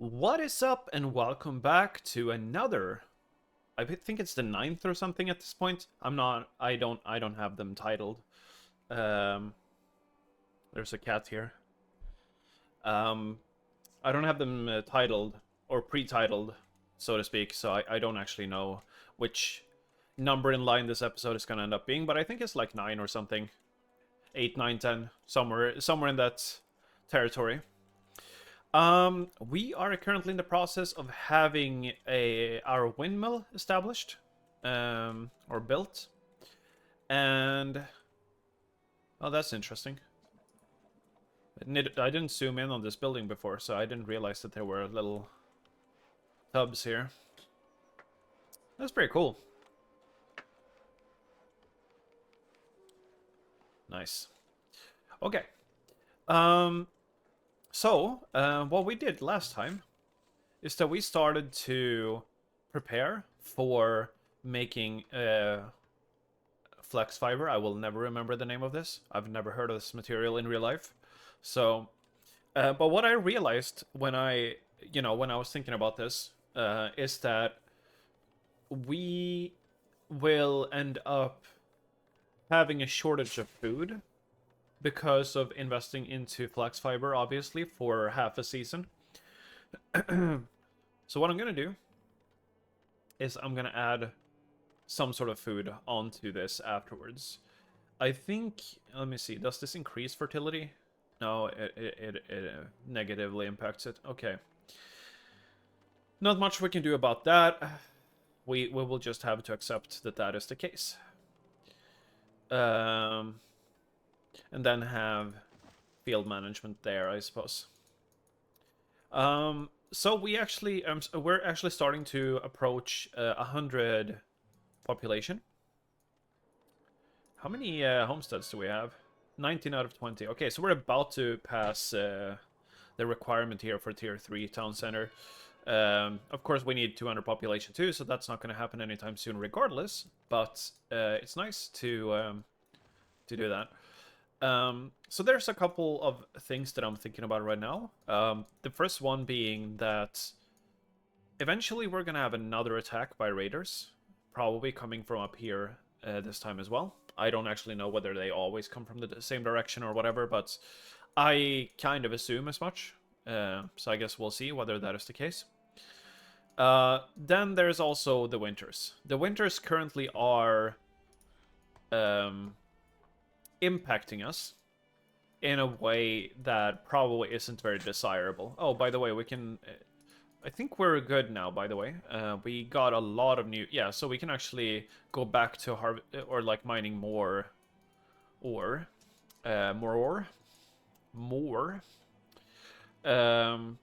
What is up, and welcome back to another. I think it's the ninth or something at this point. I'm not. I don't have them titled. Um, there's a cat here. Um, I don't have them titled or pre-titled, so to speak. So I don't actually know which number in line this episode is gonna end up being. But I think it's like 9 or something, 8, 9, 10, somewhere in that territory. We are currently in the process of having our windmill established, or built, and oh, that's interesting. I didn't zoom in on this building before, so I didn't realize that there were little tubs here. That's pretty cool. Nice. Okay. Um, what we did last time is that we started to prepare for making flex fiber. I will never remember the name of this. I've never heard of this material in real life. So, but what I realized when when I was thinking about this, is that we will end up having a shortage of food because of investing into flex fiber, obviously, for half a season. So what I'm gonna do is I'm gonna add some sort of food onto this afterwards. I think, let me see, does this increase fertility? No, it negatively impacts it. Okay. Not much we can do about that. We will just have to accept that that is the case. And then have field management there, I suppose. So we're actually starting to approach 100 population. How many homesteads do we have? 19 out of 20. Okay, so we're about to pass the requirement here for tier 3 town center. Of course, we need 200 population too, so that's not going to happen anytime soon regardless. But it's nice to do that. So there's a couple of things that I'm thinking about right now. The first one being that eventually we're going to have another attack by raiders, probably coming from up here this time as well. I don't actually know whether they always come from the same direction or whatever, but I kind of assume as much. So I guess we'll see whether that is the case. Then there's also the winters. The winters currently are impacting us in a way that probably isn't very desirable. Oh, by the way, we can... I think we're good now, by the way. We got a lot of new... Yeah, so we can actually go back to or like mining more ore. More ore. More. But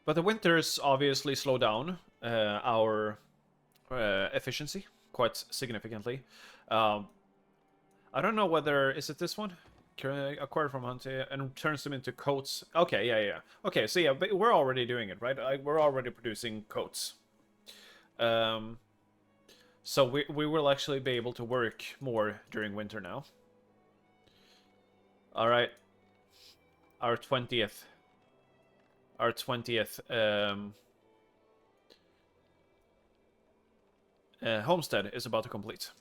the winters obviously slow down our efficiency quite significantly. I don't know whether... Is it this one? Acquired from hunting and turns them into coats. Okay, yeah. Okay, so yeah, but we're already doing it, right? We're already producing coats. So we will actually be able to work more during winter now. All right. Our 20th. Our 20th homestead is about to complete.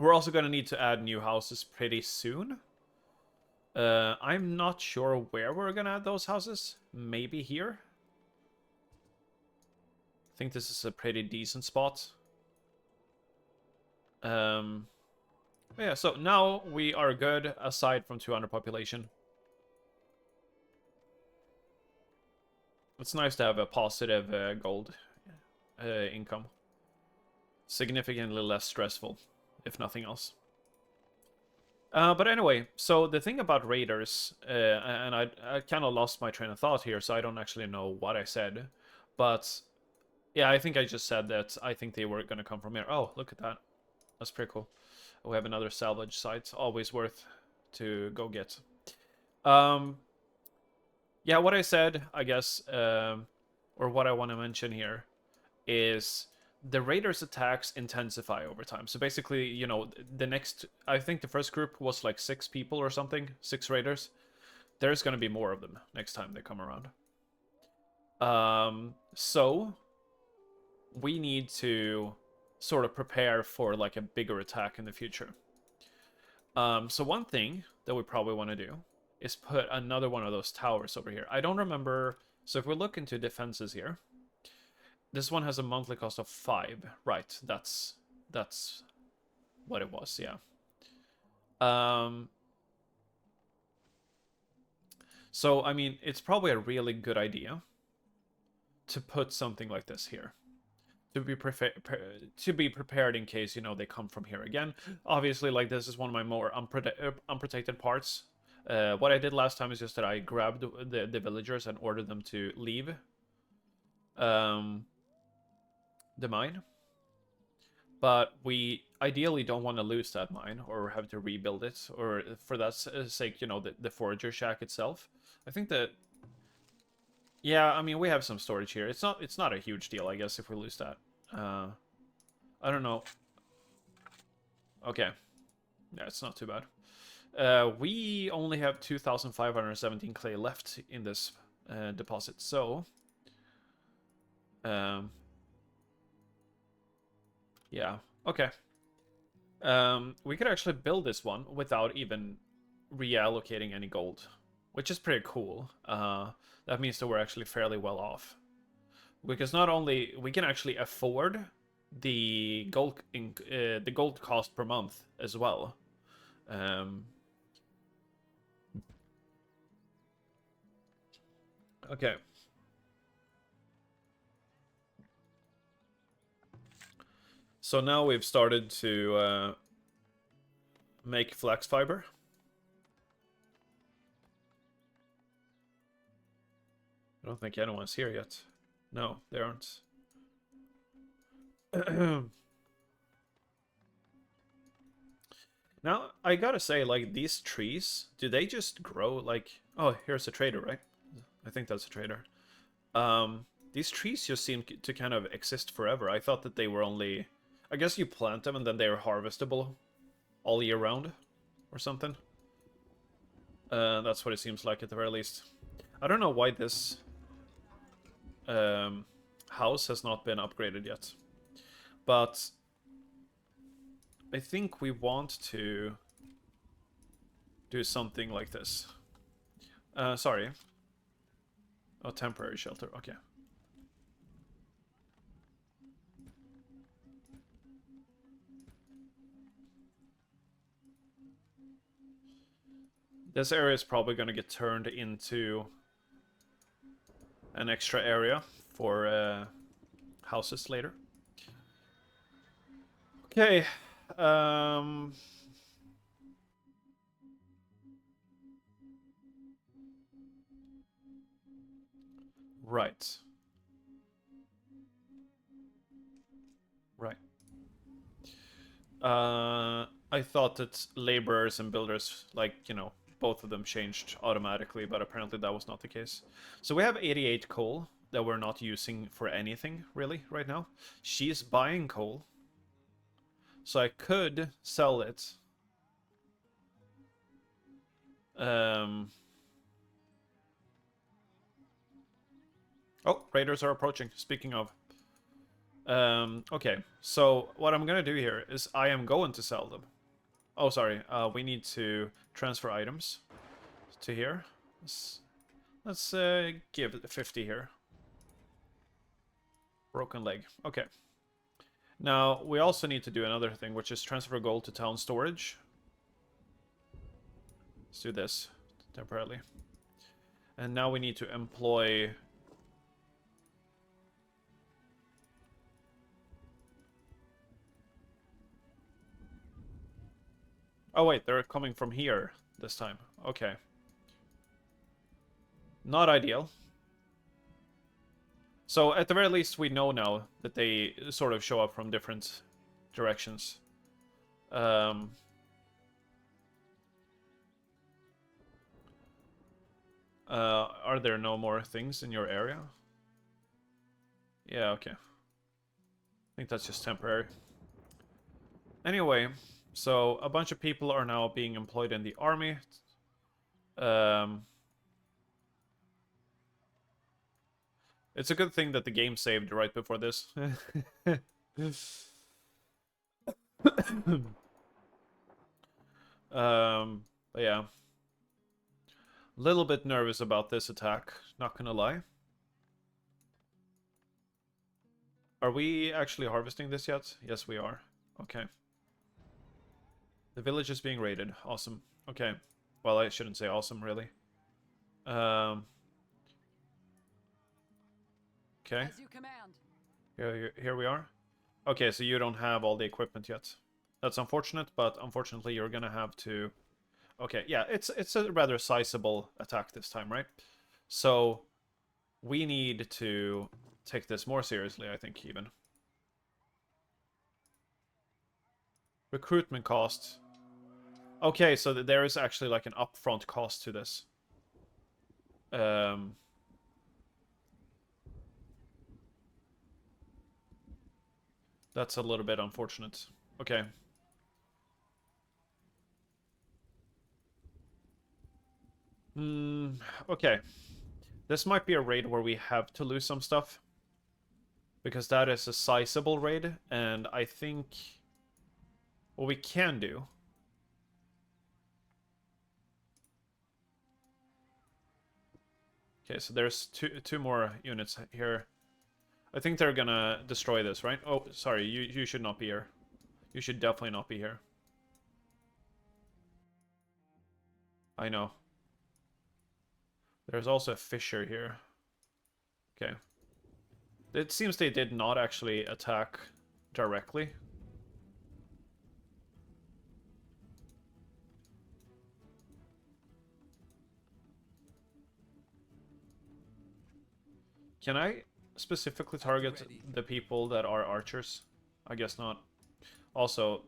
We're also going to need to add new houses pretty soon. I'm not sure where we're going to add those houses. Maybe here. I think this is a pretty decent spot. Yeah, so now we are good aside from 200 population. It's nice to have a positive gold income. Significantly less stressful, if nothing else. But anyway, so the thing about raiders, and I kind of lost my train of thought here, so I don't actually know what I said. But, yeah, I think I just said that I think they were going to come from here. Oh, look at that. That's pretty cool. We have another salvage site, always worth to go get. Yeah, what I said, I guess, or what I want to mention here, is the raiders' attacks intensify over time. So basically, you know, the next, I think the first group was like 6 people or something, 6 raiders. There's gonna be more of them next time they come around. So we need to sort of prepare for like a bigger attack in the future. So one thing that we probably want to do is put another one of those towers over here. I don't remember. So if we look into defenses here, this one has a monthly cost of 5. Right, that's what it was, yeah. So, I mean, it's probably a really good idea to put something like this here. To be prepared in case, you know, they come from here again. Obviously, like, this is one of my more unprotected parts. What I did last time is just that I grabbed the villagers and ordered them to leave the mine. But we ideally don't want to lose that mine or have to rebuild it, or for that sake, you know, the forager shack itself. I think that, yeah, I mean, we have some storage here. It's not a huge deal, I guess, if we lose that. I don't know. Okay. Yeah, it's not too bad. We only have 2,517 clay left in this deposit, so yeah, okay. We could actually build this one without even reallocating any gold, which is pretty cool. That means that we're actually fairly well off, because not only we can actually afford the gold cost per month as well. Okay. So now we've started to make flax fiber. I don't think anyone's here yet. No, they aren't. Now, I gotta say, like, these trees, do they just grow, like... Oh, here's a trader, right? I think that's a trader. These trees just seem to kind of exist forever. I thought that they were only... I guess you plant them and then they're harvestable all year round or something. That's what it seems like at the very least. I don't know why this house has not been upgraded yet. But I think we want to do something like this. Sorry. Oh, temporary shelter. Okay. This area is probably going to get turned into an extra area for houses later. Okay. Right. Right. I thought that laborers and builders, like, you know, both of them changed automatically, but apparently that was not the case. So we have 88 coal that we're not using for anything, really, right now. She's buying coal. So I could sell it. Oh, raiders are approaching, speaking of. Okay, so what I'm gonna do here is I am going to sell them. Oh, sorry, we need to transfer items to here. Let's give 50 here. Broken leg. Okay. Now, we also need to do another thing, which is transfer gold to town storage. Let's do this temporarily. And now we need to employ... Oh, wait, they're coming from here this time. Okay. Not ideal. So, at the very least, we know now that they sort of show up from different directions. Are there no more things in your area? Yeah, okay. think that's just temporary. Anyway, so a bunch of people are now being employed in the army. It's a good thing that the game saved right before this. But yeah. A little bit nervous about this attack, not gonna lie. Are we actually harvesting this yet? Yes, we are. Okay. The village is being raided. Awesome. Okay. Well, I shouldn't say awesome, really. Okay. As you command. Here we are. Okay, so you don't have all the equipment yet. That's unfortunate, but unfortunately you're gonna have to... Okay, yeah, it's a rather sizable attack this time, right? So we need to take this more seriously, I think, even. Recruitment cost. Okay, so there is actually like an upfront cost to this. That's a little bit unfortunate. Okay. Okay. This might be a raid where we have to lose some stuff. Because that is a sizable raid, and I think what we can do... Okay, so there's two more units here. I think they're gonna destroy this, right? Oh, sorry, you should not be here. You should definitely not be here. I know. There's also a fisher here. Okay. It seems they did not actually attack directly. Can I specifically target the people that are archers? I guess not. Also,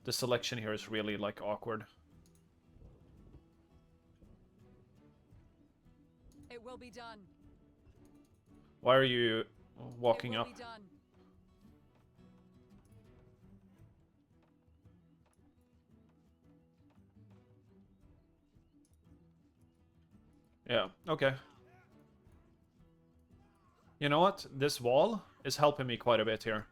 the selection here is really, like, awkward. It will be done. Why are you walking up? Be done. Yeah, okay. You know what? This wall is helping me quite a bit here.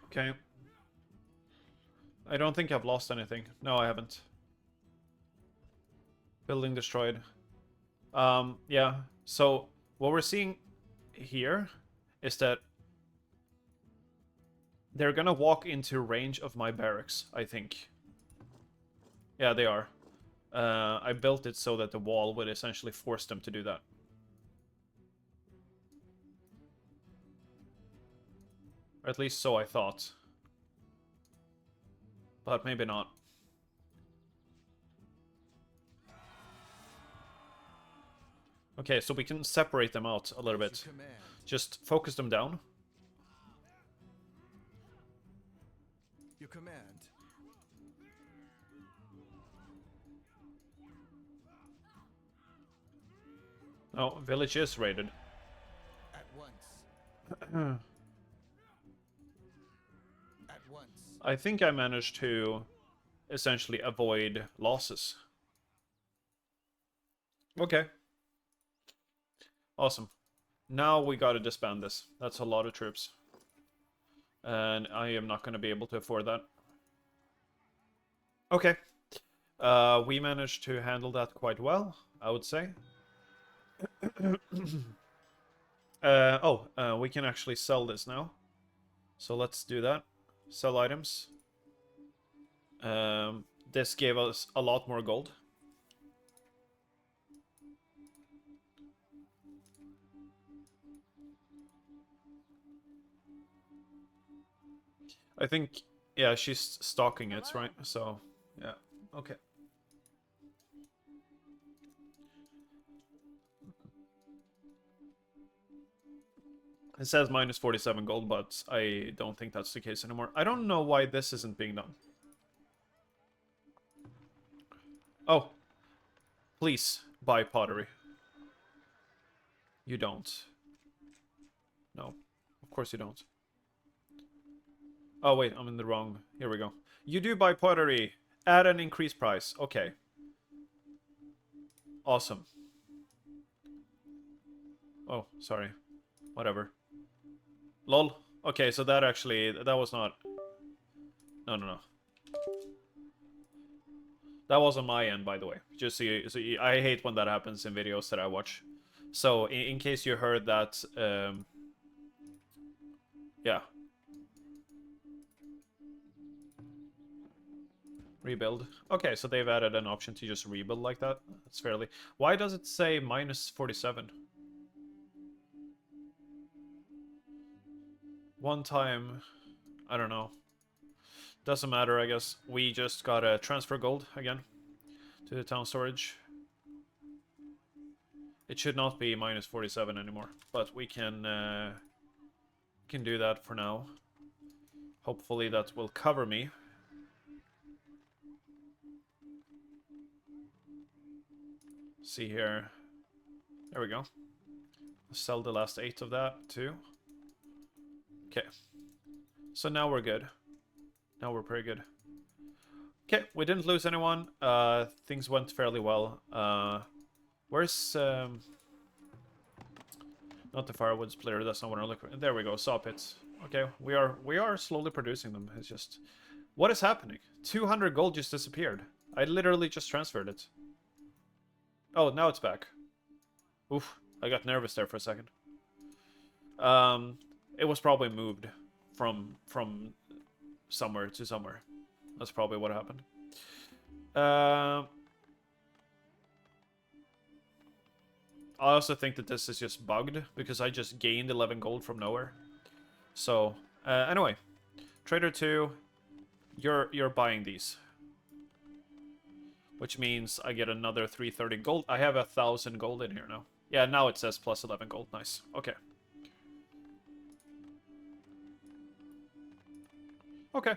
Okay. I don't think I've lost anything. No, I haven't. Building destroyed. Yeah. So, what we're seeing here is that they're gonna walk into range of my barracks, I think. Yeah, they are. I built it so that the wall would essentially force them to do that. Or at least so I thought. But maybe not. Okay, so we can separate them out a little bit. Just focus them down. Your command. Oh, village is raided. At once. At once. I think I managed to essentially avoid losses. Okay. Awesome. Now we gotta disband this. That's a lot of troops. And I am not gonna be able to afford that. Okay. We managed to handle that quite well, I would say. We can actually sell this now. So let's do that. Sell items. This gave us a lot more gold. I think, yeah, she's stalking it, right? So, yeah, okay. It says minus 47 gold, but I don't think that's the case anymore. I don't know why this isn't being done. Oh. Please buy pottery. You don't. No, of course you don't. Oh wait, I'm in the wrong. Here we go. You do buy pottery at an increased price. Okay. Awesome. Oh, sorry. Whatever. Lol. Okay, so that actually, that was not... No, no, no. That was on my end, by the way. Just so you, I hate when that happens in videos that I watch. So, in case you heard that, yeah. Rebuild. Okay, so they've added an option to just rebuild like that. That's fairly... Why does it say minus 47? One time... I don't know. Doesn't matter, I guess. We just got a transfer gold again to the town storage. It should not be minus 47 anymore, but we can do that for now. Hopefully that will cover me. See here. There we go. Sell the last 8 of that too. Okay. So now we're good. Now we're pretty good. Okay, we didn't lose anyone. Things went fairly well. Where's not the firewood splitter? That's not what I'm looking for. There we go. Saw pits. Okay, we are slowly producing them. It's just, what is happening? 200 gold just disappeared. I literally just transferred it. Oh, now it's back. Oof, I got nervous there for a second. It was probably moved from somewhere to somewhere. That's probably what happened. I also think that this is just bugged because I just gained 11 gold from nowhere. So, anyway, Trader 2, you're buying these. Which means I get another 330 gold. I have 1,000 gold in here now. Yeah, now it says plus 11 gold. Nice. Okay. Okay.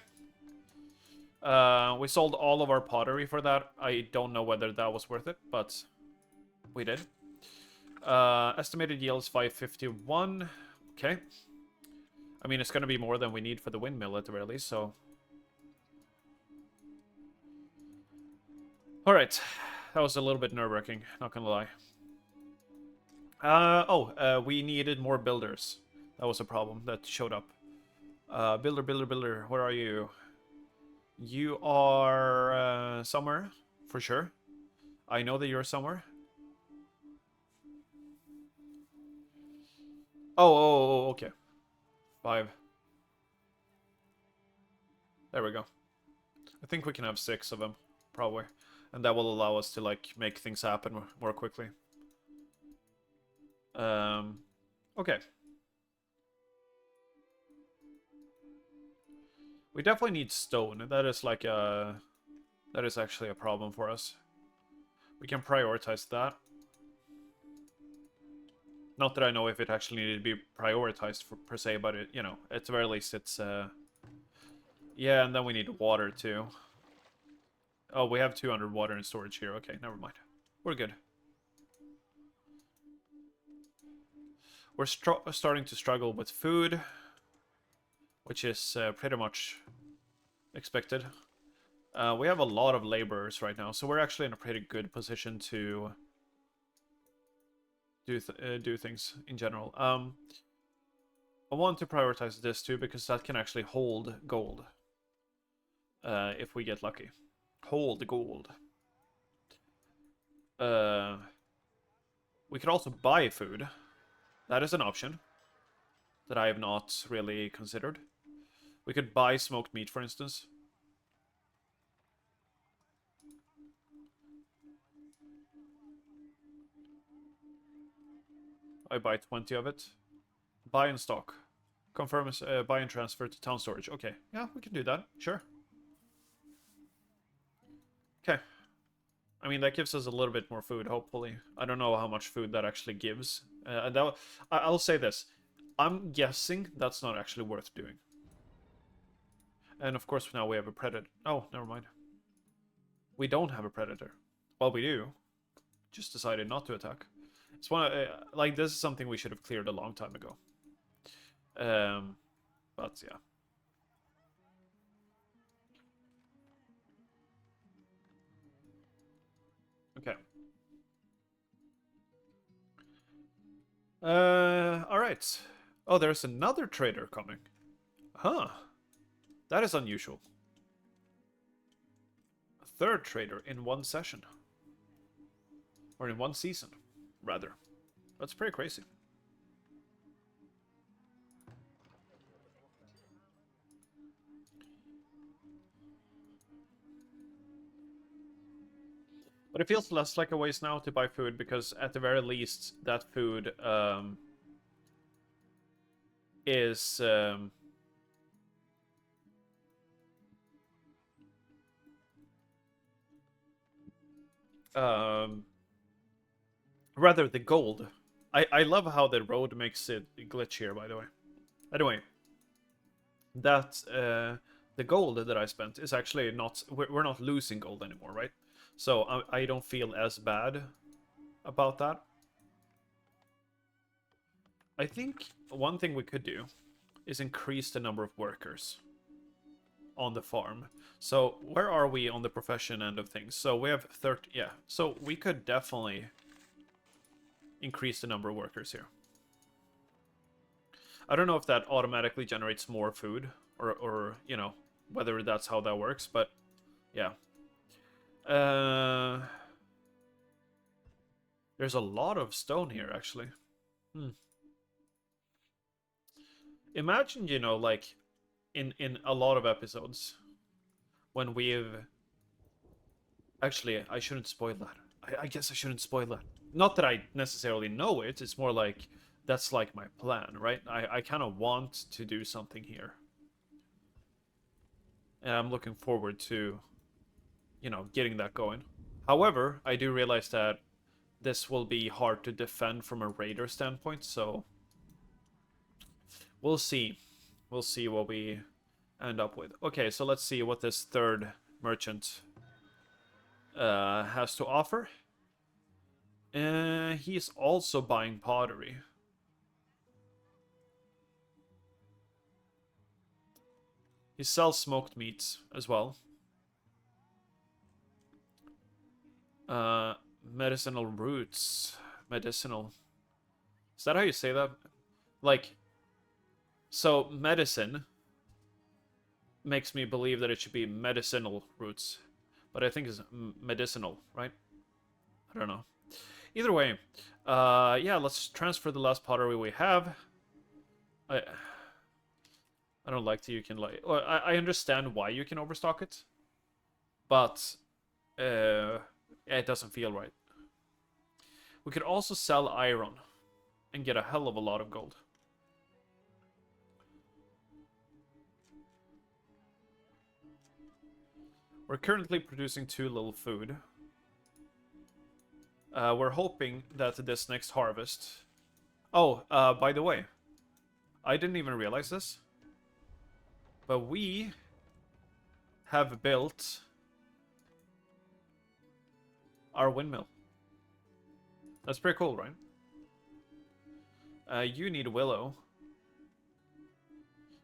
We sold all of our pottery for that. I don't know whether that was worth it, but we did. Estimated yield is 551. Okay. I mean, it's going to be more than we need for the windmill at the very least, so... Alright. That was a little bit nerve-wracking, not gonna lie. We needed more builders. That was a problem that showed up. Builder, where are you? You are somewhere, for sure. I know that you're somewhere. Oh, okay. 5. There we go. I think we can have 6 of them, probably. And that will allow us to, like, make things happen more quickly. Okay. We definitely need stone. That is like a... That is actually a problem for us. We can prioritize that. Not that I know if it actually needed to be prioritized per se, but it, you know, at the very least it's... Yeah, and then we need water too. Oh, we have 200 water in storage here. Okay, never mind. We're good. We're starting to struggle with food, which is pretty much expected. We have a lot of laborers right now, so we're actually in a pretty good position to do things in general. I want to prioritize this too, because that can actually hold gold. If we get lucky. Hold gold. We could also buy food. That is an option that I have not really considered. We could buy smoked meat, for instance. I buy 20 of it. Buy in stock. Confirm buy and transfer to town storage. Okay, yeah, we can do that. Sure. Okay. I mean, that gives us a little bit more food, hopefully. I don't know how much food that actually gives. I'll say this. I'm guessing that's not actually worth doing. And of course, now we have a predator. Oh, never mind. We don't have a predator. Well, we do. just decided not to attack. It's one like this is something we should have cleared a long time ago. But yeah. Okay. All right. Oh, there's another trader coming. Huh. That is unusual. A third trader in one session. Or in one season, rather. That's pretty crazy. But it feels less like a waste now to buy food, because at the very least, that food is... rather, the gold. I love how the road makes it glitch here, by the way. Anyway, that the gold that I spent is actually not... We're not losing gold anymore, right? So I don't feel as bad about that. I think one thing we could do is increase the number of workers on the farm. So where are we on the profession end of things? So we have 30... Yeah, so we could definitely increase the number of workers here. I don't know if that automatically generates more food or you know, whether that's how that works, but yeah. There's a lot of stone here, actually. Imagine, you know, like in a lot of episodes when we've... Actually, I shouldn't spoil that. I guess I shouldn't spoil that. Not that I necessarily know it, it's more like that's like my plan, right? I kind of want to do something here. And I'm looking forward to, you know, getting that going. However, I do realize that this will be hard to defend from a raider standpoint, so we'll see. We'll see what we end up with. Okay, so let's see what this third merchant has to offer. He's also buying pottery. He sells smoked meats as well. Medicinal roots. Medicinal. Is that how you say that? Like, so medicine makes me believe that it should be medicinal roots. But I think it's medicinal, right? I don't know. Either way, yeah, let's transfer the last pottery we have. I don't like that you can, like... Well, I understand why you can overstock it. But it doesn't feel right. We could also sell iron and get a hell of a lot of gold. We're currently producing too little food. We're hoping that this next harvest... Oh, by the way, I didn't even realize this, but we have built our windmill. That's pretty cool, right? You need willow.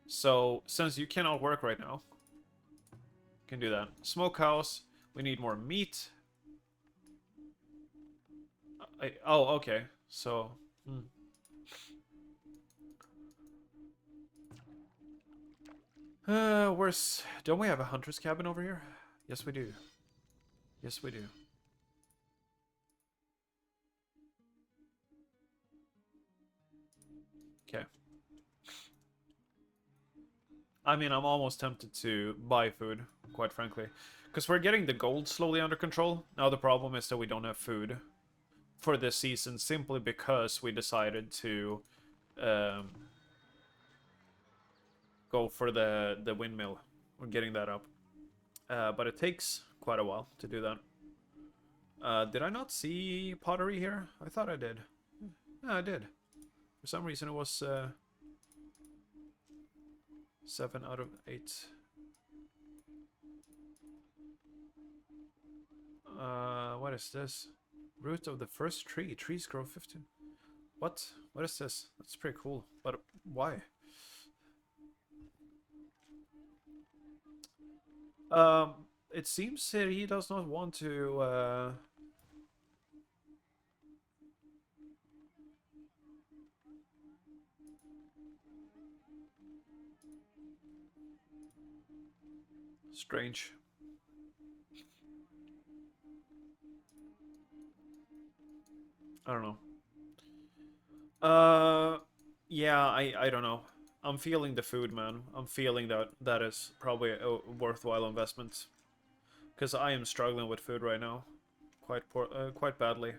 So, since you cannot work right now, you can do that. Smokehouse, we need more meat. Oh, okay. So, where's... Don't we have a hunter's cabin over here? Yes, we do. Yes, we do. Okay. I mean, I'm almost tempted to buy food, quite frankly. Because we're getting the gold slowly under control. Now the problem is that we don't have food for this season, simply because we decided to go for the windmill. We're getting that up. But it takes quite a while to do that. Did I not see pottery here? I thought I did. Yeah, I did. For some reason it was 7 out of 8. What is this? Root of the first tree. Trees grow 15. What? What is this? That's pretty cool. But why? It seems that he does not want to, strange. I don't know. Yeah, I don't know. I'm feeling the food, man. I'm feeling that that is probably a worthwhile investment. Because I am struggling with food right now. Quite badly.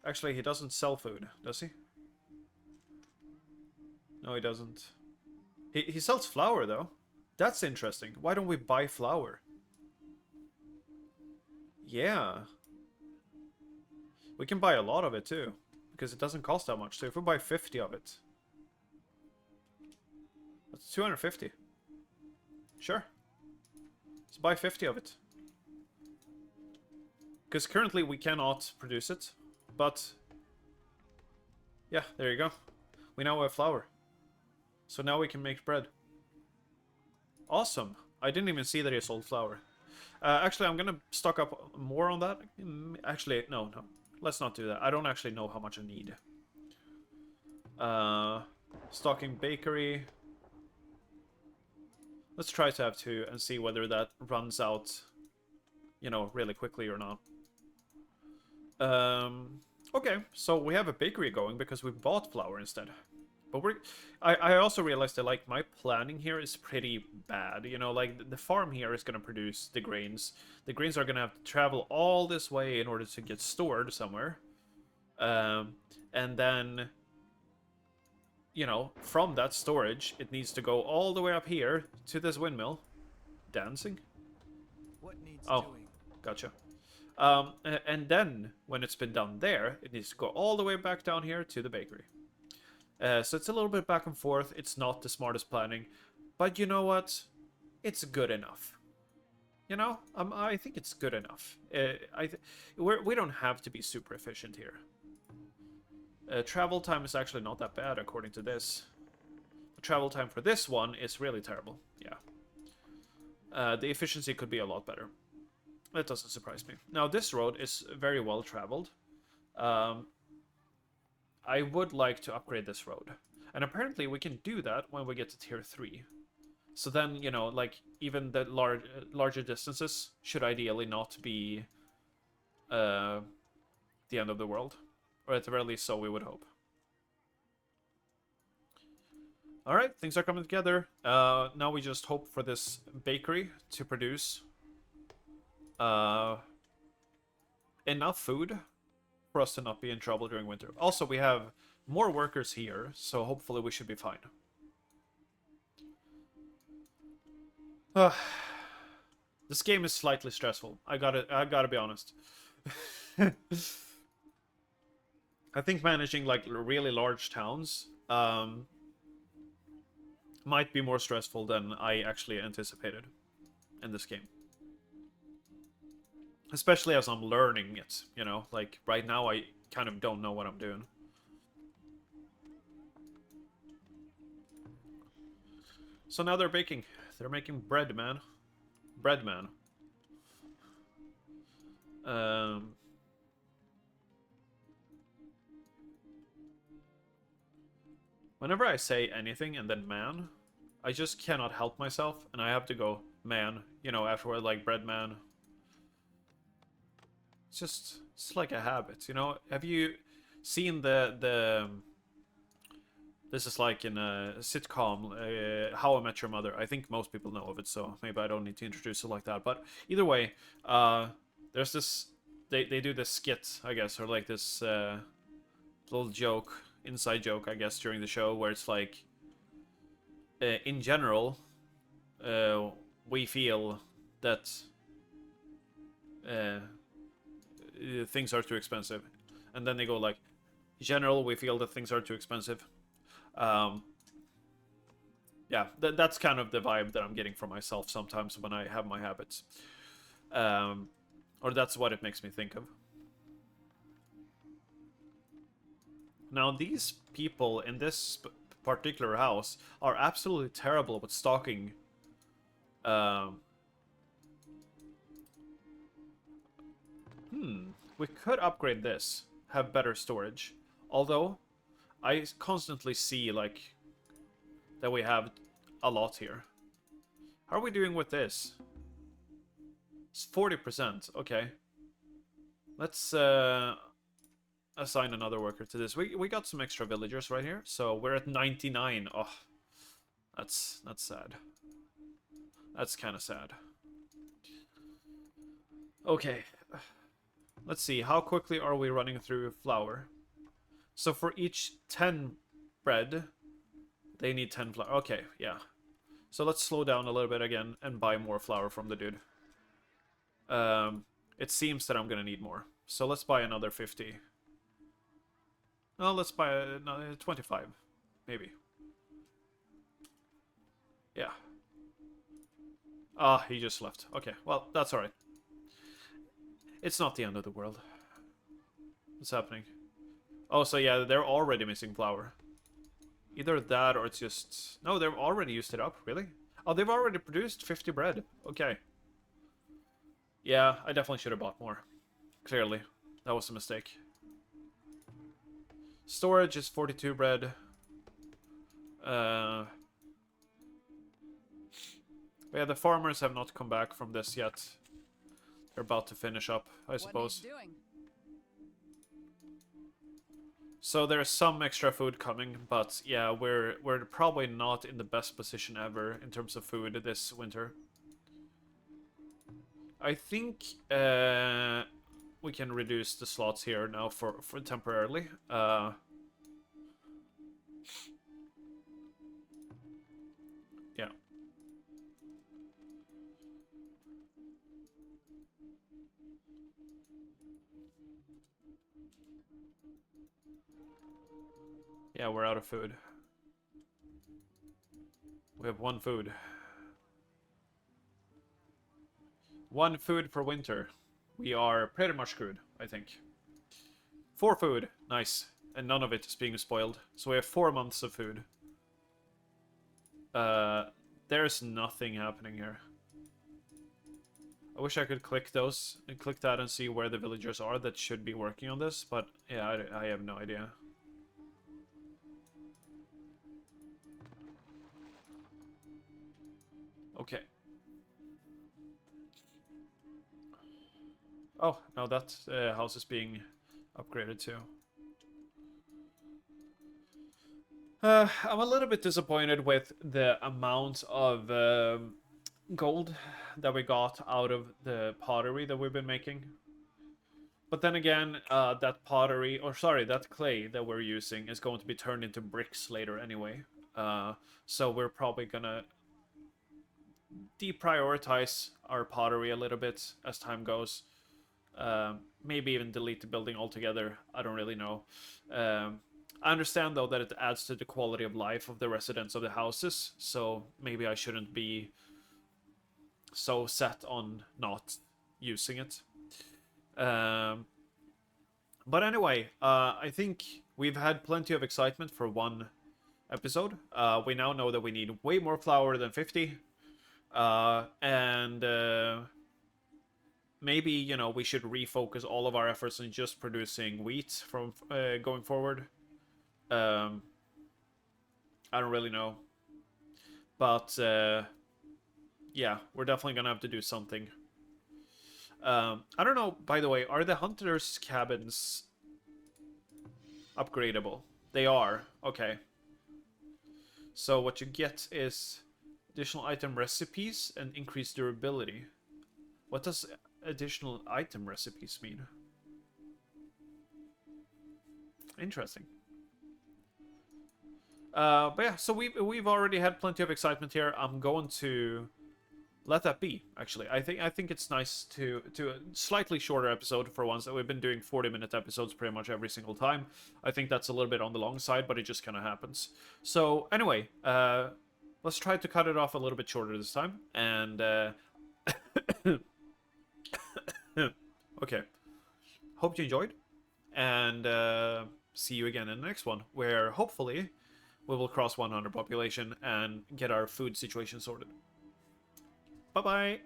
Actually, he doesn't sell food, does he? No, he doesn't. He sells flour, though. That's interesting. Why don't we buy flour? Yeah. We can buy a lot of it, too. Because it doesn't cost that much. So if we buy 50 of it... That's 250. Sure. Let's buy 50 of it. Because currently we cannot produce it. But... yeah, there you go. We now have flour. So now we can make bread. Awesome. I didn't even see that he sold flour. Actually, I'm gonna stock up more on that. Actually, no. Let's not do that. I don't actually know how much I need. Stocking bakery. Let's try to have 2 and see whether that runs out, you know, really quickly or not. Okay, so we have a bakery going because we bought flour instead. But I also realized that, like, my planning here is pretty bad. You know, like, the farm here is going to produce the grains. The grains are going to have to travel all this way in order to get stored somewhere. And then, you know, from that storage, it needs to go all the way up here to this windmill. Dancing? What needs Oh, doing? gotcha. And then, when it's been done there, it needs to go all the way back down here to the bakery. So it's a little bit back and forth. It's not the smartest planning. But you know what? It's good enough. You know? I think it's good enough. We don't have to be super efficient here. Travel time is actually not that bad, according to this. The travel time for this one is really terrible. Yeah. The efficiency could be a lot better. That doesn't surprise me. Now, this road is very well traveled. I would like to upgrade this road. And apparently we can do that when we get to tier 3. So then, you know, like, even the larger distances should ideally not be the end of the world. Or at the very least, so we would hope. Alright, things are coming together. Now we just hope for this bakery to produce enough food for us to not be in trouble during winter. Also, we have more workers here, so hopefully we should be fine. This game is slightly stressful. I gotta be honest. I think managing, like, really large towns might be more stressful than I actually anticipated in this game. Especially as I'm learning it, you know? Like, right now I kind of don't know what I'm doing. So now they're baking. They're making bread, man. Bread, man. Whenever I say anything and then man, I just cannot help myself, and I have to go, man, you know, afterward, like, bread man. It's like a habit, you know? Have you seen the this is like in a sitcom, How I Met Your Mother. I think most people know of it, so maybe I don't need to introduce it like that. But either way, there's this... They do this skit, I guess, or like this little joke, inside joke, I guess, during the show, where it's like, in general, we feel that things are too expensive. And then they go like, in general, we feel that things are too expensive. Yeah, that's kind of the vibe that I'm getting from myself sometimes when I have my habits. Or that's what it makes me think of. Now, these people in this particular house are absolutely terrible with stocking. We could upgrade this, have better storage. Although, I constantly see, like, that we have a lot here. How are we doing with this? It's 40%, okay. Let's assign another worker to this. We got some extra villagers right here, so we're at 99. Oh, that's sad. That's kind of sad. Okay. Let's see, how quickly are we running through flour? So for each 10 bread, they need 10 flour. Okay, yeah. So let's slow down a little bit again and buy more flour from the dude. It seems that I'm gonna need more. So let's buy another 50. No, let's buy 25. Maybe. Yeah. Ah, he just left. Okay, well, that's alright. It's not the end of the world. What's happening? Oh, so yeah, they're already missing flour. Either that or it's just... No, they've already used it up. Really? Oh, they've already produced 50 bread. Okay. Yeah, I definitely should have bought more. Clearly. That was a mistake. Storage is 42 bread. Yeah, the farmers have not come back from this yet. They're about to finish up, I suppose. What needs doing? So there's some extra food coming, but yeah, we're probably not in the best position ever in terms of food this winter. I think we can reduce the slots here now for temporarily. Yeah. Yeah, we're out of food. We have one food. One food per winter. We are pretty much screwed, I think. 4 food. Nice. And none of it is being spoiled. So we have 4 months of food. There's nothing happening here. I wish I could click those and click that and see where the villagers are that should be working on this, but yeah, I have no idea. Okay. Oh, now that house is being upgraded too. I'm a little bit disappointed with the amount of gold that we got out of the pottery that we've been making. But then again, that pottery, or sorry, that clay that we're using is going to be turned into bricks later anyway. So we're probably gonna deprioritize our pottery a little bit as time goes. Maybe even delete the building altogether. I don't really know. I understand, though, that it adds to the quality of life of the residents of the houses, so maybe I shouldn't be so set on not using it. But anyway, I think we've had plenty of excitement for one episode. We now know that we need way more flour than 50. Maybe, you know, we should refocus all of our efforts on just producing wheat from going forward. I don't really know. But, yeah, we're definitely gonna have to do something. I don't know, by the way, are the hunters' cabins upgradable? They are. Okay. So what you get is additional item recipes and increased durability. What does additional item recipes mean? Interesting. But yeah, so we've already had plenty of excitement here. I'm going to let that be. Actually, I think it's nice to a slightly shorter episode for once. We've been doing 40-minute episodes pretty much every single time. I think that's a little bit on the long side, but it just kind of happens. So anyway, let's try to cut it off a little bit shorter this time. And okay, hope you enjoyed. And see you again in the next one, where hopefully we will cross 100 population and get our food situation sorted. Bye-bye!